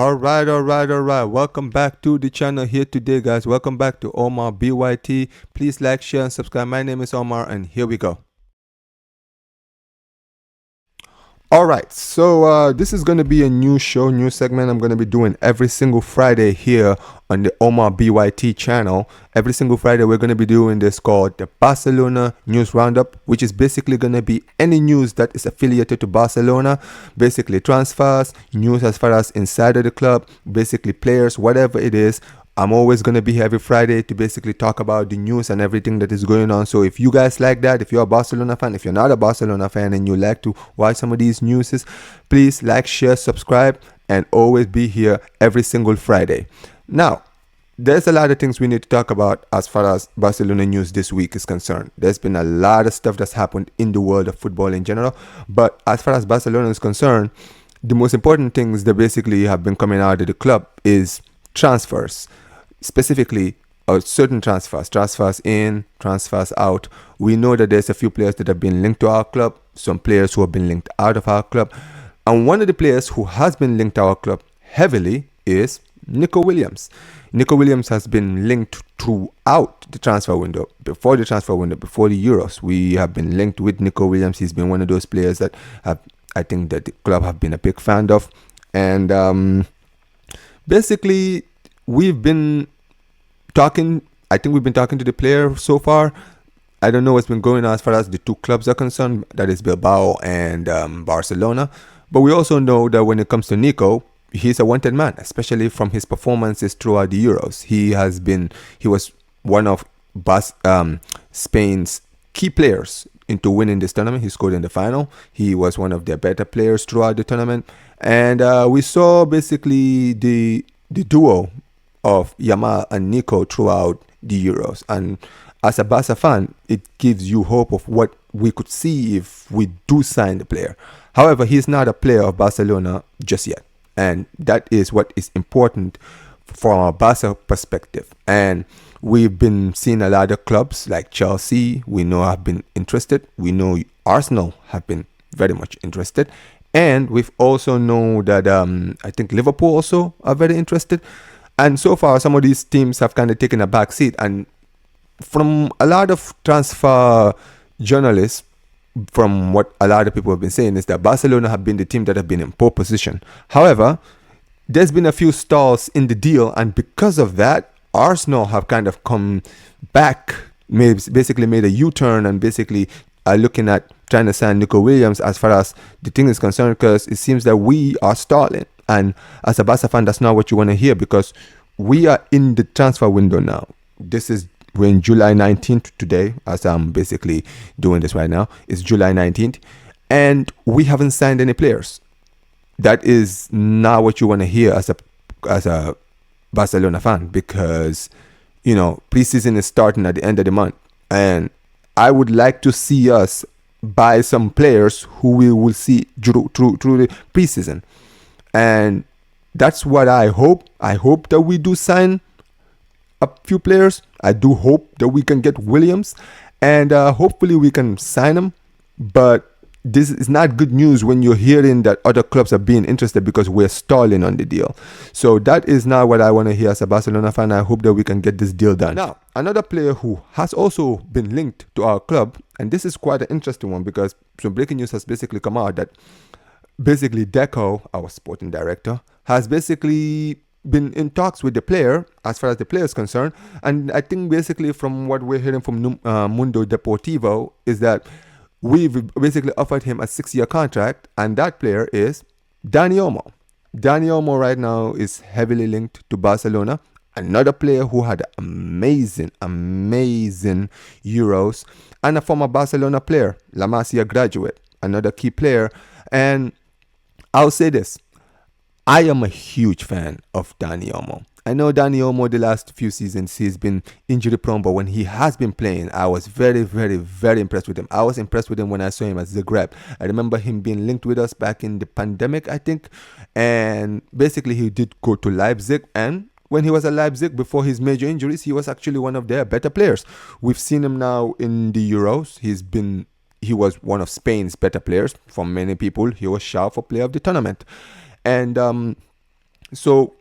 All right. Welcome back to the channel here today, guys. Welcome back to Omar BYT. Please like, share, and subscribe. My name is Omar, and here we go. All right, so this is going to be a new show, new segment I'm going to be doing every single Friday here on the Omar BYT channel. Every single Friday, we're going to be doing this called the Barcelona News Roundup, which is basically going to be any news that is affiliated to Barcelona, basically transfers, news as far as inside of the club, basically players, whatever it is. I'm always going to be here every Friday to basically talk about the news and everything that is going on. So if you guys like that, if you're a Barcelona fan, if you're not a Barcelona fan and you like to watch some of these newses, please like, share, subscribe, and always be here every single Friday. Now, there's a lot of things we need to talk about as far as Barcelona news this week is concerned. There's been a lot of stuff that's happened in the world of football in general. But as far as Barcelona is concerned, the most important things that basically have been coming out of the club is transfers. Specifically, certain transfers in, transfers out. We know that there's a few players that have been linked to our club, some players who have been linked out of our club. And one of the players who has been linked to our club heavily is Nico Williams. Nico Williams has been linked throughout the transfer window, before the Euros. We have been linked with Nico Williams. He's been one of those players that I think that the club have been a big fan of. And basically, we've been talking to the player so far. I don't know what's been going on as far as the two clubs are concerned, that is Bilbao and Barcelona. But we also know that when it comes to Nico, he's a wanted man, especially from his performances throughout the Euros. He was one of Spain's key players into winning this tournament. He scored in the final. He was one of their better players throughout the tournament. And we saw basically the duo of Yamal and Nico throughout the Euros. And as a Barca fan, it gives you hope of what we could see if we do sign the player. However, he's not a player of Barcelona just yet. And that is what is important from a Barca perspective. And we've been seeing a lot of clubs like Chelsea, we know have been interested. We know Arsenal have been very much interested. And we've also know that I think Liverpool also are very interested. And so far, some of these teams have kind of taken a back seat. And from a lot of transfer journalists, from what a lot of people have been saying, is that Barcelona have been the team that have been in pole position. However, there's been a few stalls in the deal. And because of that, Arsenal have kind of come back, basically made a U-turn and basically are looking at trying to sign Nico Williams as far as the thing is concerned, because it seems that we are stalling. And as a Barca fan, that's not what you want to hear, because we are in the transfer window now. We're in July 19th today, as I'm basically doing this right now. It's July 19th. And we haven't signed any players. That is not what you want to hear as a Barcelona fan, because, preseason is starting at the end of the month. And I would like to see us buy some players who we will see through the preseason. And that's what I hope. I hope that we do sign a few players. I do hope that we can get Williams. And hopefully we can sign him. But this is not good news when you're hearing that other clubs are being interested, because we're stalling on the deal. So that is not what I want to hear as a Barcelona fan. I hope that we can get this deal done. Now, another player who has also been linked to our club, and this is quite an interesting one, because some breaking news has basically come out that basically Deco, our sporting director, has basically been in talks with the player as far as the player is concerned. And I think basically from what we're hearing from Mundo Deportivo is that we've basically offered him a 6-year contract, and that player is Dani Olmo. Dani Olmo right now is heavily linked to Barcelona. Another player who had amazing Euros, and a former Barcelona player, La Masia graduate, another key player. And I'll say this, I am a huge fan of Dani Olmo. I know Dani Olmo, the last few seasons, he's been injury prone, but when he has been playing, I was very, very, very impressed with him. I was impressed with him when I saw him at Zagreb. I remember him being linked with us back in the pandemic, I think. And basically, he did go to Leipzig. And when he was at Leipzig, before his major injuries, he was actually one of their better players. We've seen him now in the Euros. He was one of Spain's better players. For many people, he was shouted for player of the tournament. And So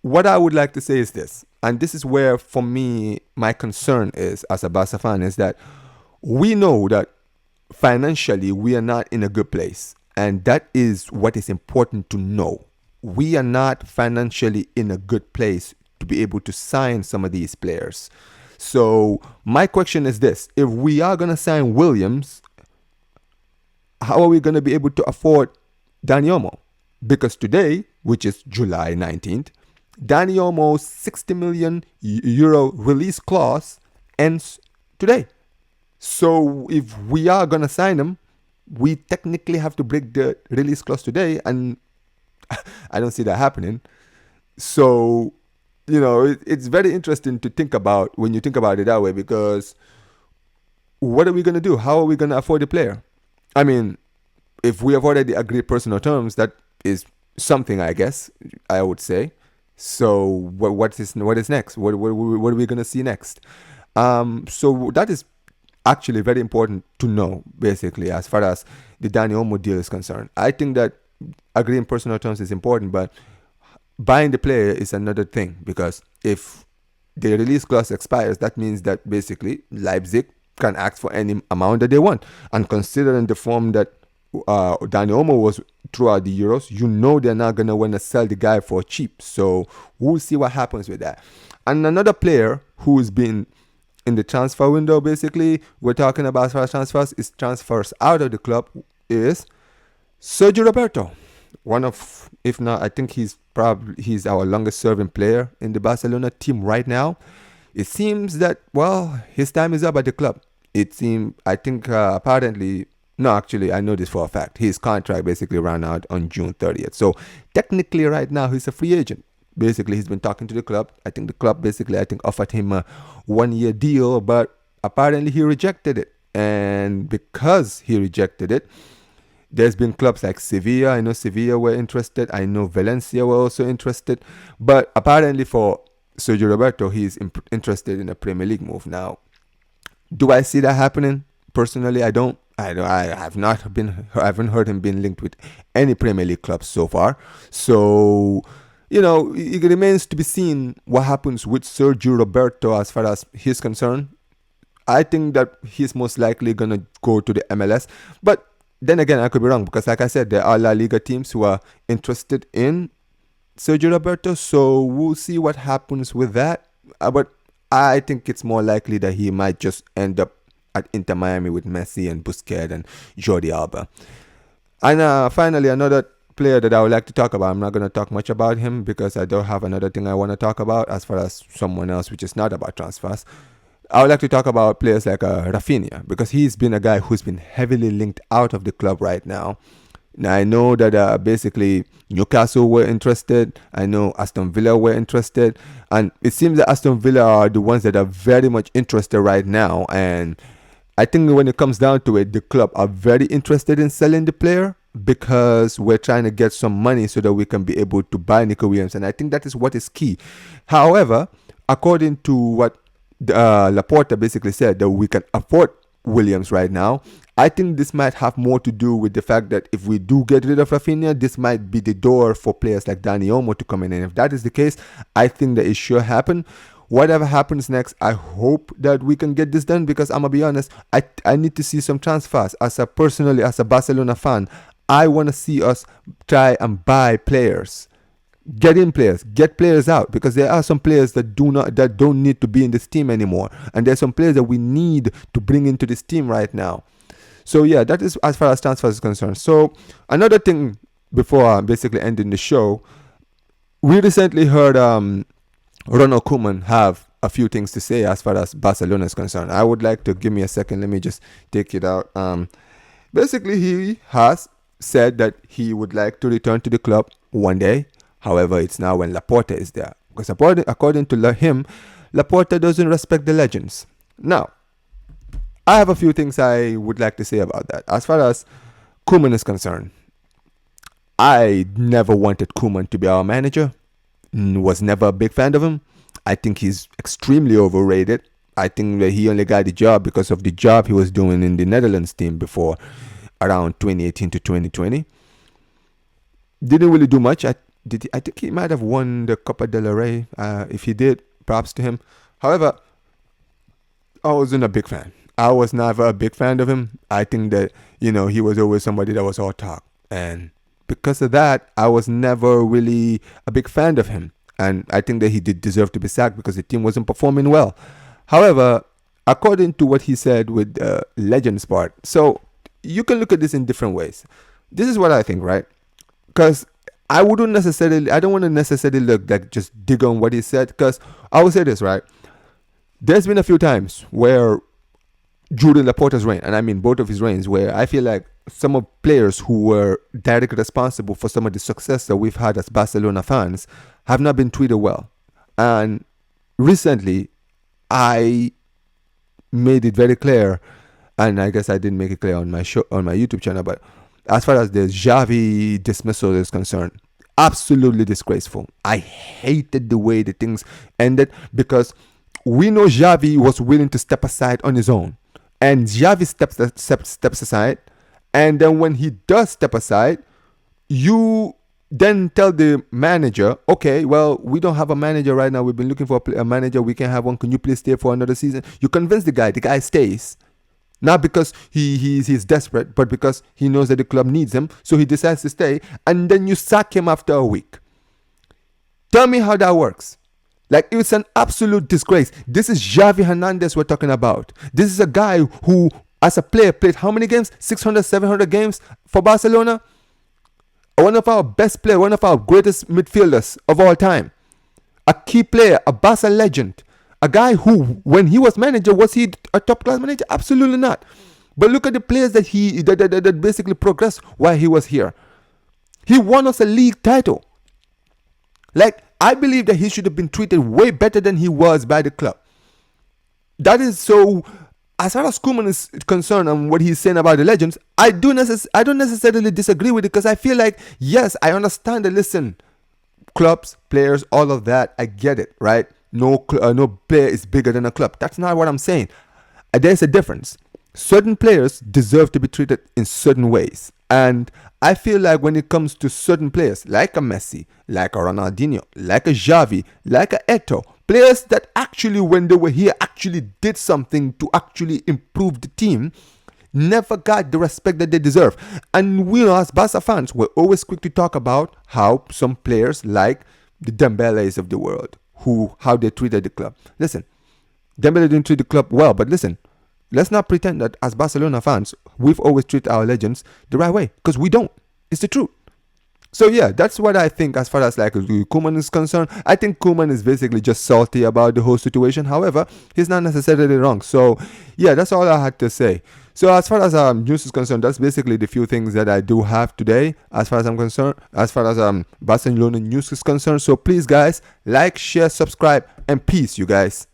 what I would like to say is this, and this is where, for me, my concern is as a Barca fan, is that we know that financially we are not in a good place, and that is what is important to know. We are not financially in a good place to be able to sign some of these players. So my question is this: if we are going to sign Williams, how are we going to be able to afford Dani Olmo? Because today, which is July 19th, Dani Olmo's 60 million euro release clause ends today. So if we are going to sign him, we technically have to break the release clause today, and I don't see that happening. So, it's very interesting to think about when you think about it that way, because what are we going to do? How are we going to afford the player? I mean, if we have already agreed personal terms, that is something, I guess, I would say. So what is next? What are we going to see next? So that is actually very important to know, basically, as far as the Dani Olmo deal is concerned. I think that agreeing personal terms is important, but buying the player is another thing, because if the release clause expires, that means that basically Leipzig can ask for any amount that they want. And considering the form that Dani Olmo was throughout the Euros, they're not going to want to sell the guy for cheap. So we'll see what happens with that. And another player who's been in the transfer window, basically, we're talking about as far as transfers out of the club, is Sergio Roberto. One of, if not, I think he's our longest serving player in the Barcelona team right now. It seems that, well, his time is up at the club. Apparently, no, actually, I know this for a fact. His contract basically ran out on June 30th. So technically right now, he's a free agent. Basically, he's been talking to the club. I think the club basically, offered him a 1-year deal, but apparently he rejected it. And because he rejected it, there's been clubs like Sevilla. I know Sevilla were interested. I know Valencia were also interested. But apparently for Sergio Roberto, he's interested in a Premier League move. Now, do I see that happening? Personally, I don't. I haven't heard him being linked with any Premier League clubs so far. So, it remains to be seen what happens with Sergio Roberto as far as he's concerned. I think that he's most likely going to go to the MLS. But then again, I could be wrong, because like I said, there are La Liga teams who are interested in Sergio Roberto. So we'll see what happens with that. But I think it's more likely that he might just end up at Inter Miami with Messi and Busquets and Jordi Alba. And finally, another player that I would like to talk about. I'm not going to talk much about him because I don't have another thing I want to talk about as far as someone else, which is not about transfers. I would like to talk about players like Rafinha, because he's been a guy who's been heavily linked out of the club right now. Now, I know that basically Newcastle were interested. I know Aston Villa were interested. And it seems that Aston Villa are the ones that are very much interested right now. And I think when it comes down to it, the club are very interested in selling the player, because we're trying to get some money so that we can be able to buy Nico Williams. And I think that is what is key. However, according to what Laporta basically said, that we can afford Williams right now, I think this might have more to do with the fact that if we do get rid of Rafinha, this might be the door for players like Dani Olmo to come in. And if that is the case, I think that it should happen. Whatever happens next, I hope that we can get this done, because I'm going to be honest, I need to see some transfers. As a Barcelona fan, I want to see us try and buy players. Get in players, get players out, because there are some players that don't need to be in this team anymore, and there's some players that we need to bring into this team right now. So yeah, that is as far as transfers is concerned. So another thing before basically ending the show, we recently heard Ronald Koeman have a few things to say as far as Barcelona is concerned. I would like to, give me a second, let me just take it out. Basically, he has said that he would like to return to the club one day. However, it's now when Laporta is there. Because according to him, Laporta doesn't respect the legends. Now, I have a few things I would like to say about that. As far as Koeman is concerned, I never wanted Koeman to be our manager. Was never a big fan of him. I think he's extremely overrated. I think that he only got the job because of the job he was doing in the Netherlands team before around 2018 to 2020. Didn't really do much. I think he might have won the Copa del Rey. If he did, props to him. However, I wasn't a big fan. I was never a big fan of him. I think that, he was always somebody that was all talk. And because of that, I was never really a big fan of him. And I think that he did deserve to be sacked because the team wasn't performing well. However, according to what he said with Legends part, so you can look at this in different ways. This is what I think, right? Because I don't want to necessarily look like just dig on what he said, because I will say this, right? There's been a few times where during Laporta's reign, and I mean both of his reigns, where I feel like some of players who were directly responsible for some of the success that we've had as Barcelona fans have not been treated well. And recently, I made it very clear, and I guess I didn't make it clear on my YouTube channel, but as far as the Xavi dismissal is concerned, absolutely disgraceful. I hated the way the things ended, because we know Xavi was willing to step aside on his own, and Xavi steps aside, and then when he does step aside, you then tell the manager, okay, well, we don't have a manager right now. We've been looking for a manager. We can have one. Can you please stay for another season? You convince the guy stays. Not because he's desperate, but because he knows that the club needs him. So he decides to stay, and then you sack him after a week. Tell me how that works. Like, it's an absolute disgrace. This is Xavi Hernandez we're talking about. This is a guy who, as a player, played how many games? 600, 700 games for Barcelona? One of our best players, one of our greatest midfielders of all time. A key player, a Barca legend. A guy who, when he was manager, was he a top-class manager? Absolutely not. But look at the players that basically progressed while he was here. He won us a league title. Like, I believe that he should have been treated way better than he was by the club. That is so. As far as Koeman is concerned and what he's saying about the legends, I don't necessarily disagree with it, because I feel like, yes, I understand that, listen, clubs, players, all of that, I get it, right? No player is bigger than a club. That's not what I'm saying. There's a difference. Certain players deserve to be treated in certain ways. And I feel like when it comes to certain players, like a Messi, like a Ronaldinho, like a Xavi, like a Eto'o, players that actually, when they were here, actually did something to actually improve the team, never got the respect that they deserve. And we, as Barca fans, we're always quick to talk about how some players, like the Dembeles of the world, how they treated the club. Listen, Dembele didn't treat the club well, but listen, let's not pretend that as Barcelona fans, we've always treated our legends the right way, because we don't. It's the truth. So yeah, that's what I think as far as like Koeman is concerned. I think Koeman is basically just salty about the whole situation. However, he's not necessarily wrong. So yeah, that's all I had to say. So as far as news is concerned, that's basically the few things that I do have today as far as I'm concerned, as far as Barcelona news is concerned. So please guys, like, share, subscribe, and peace, you guys.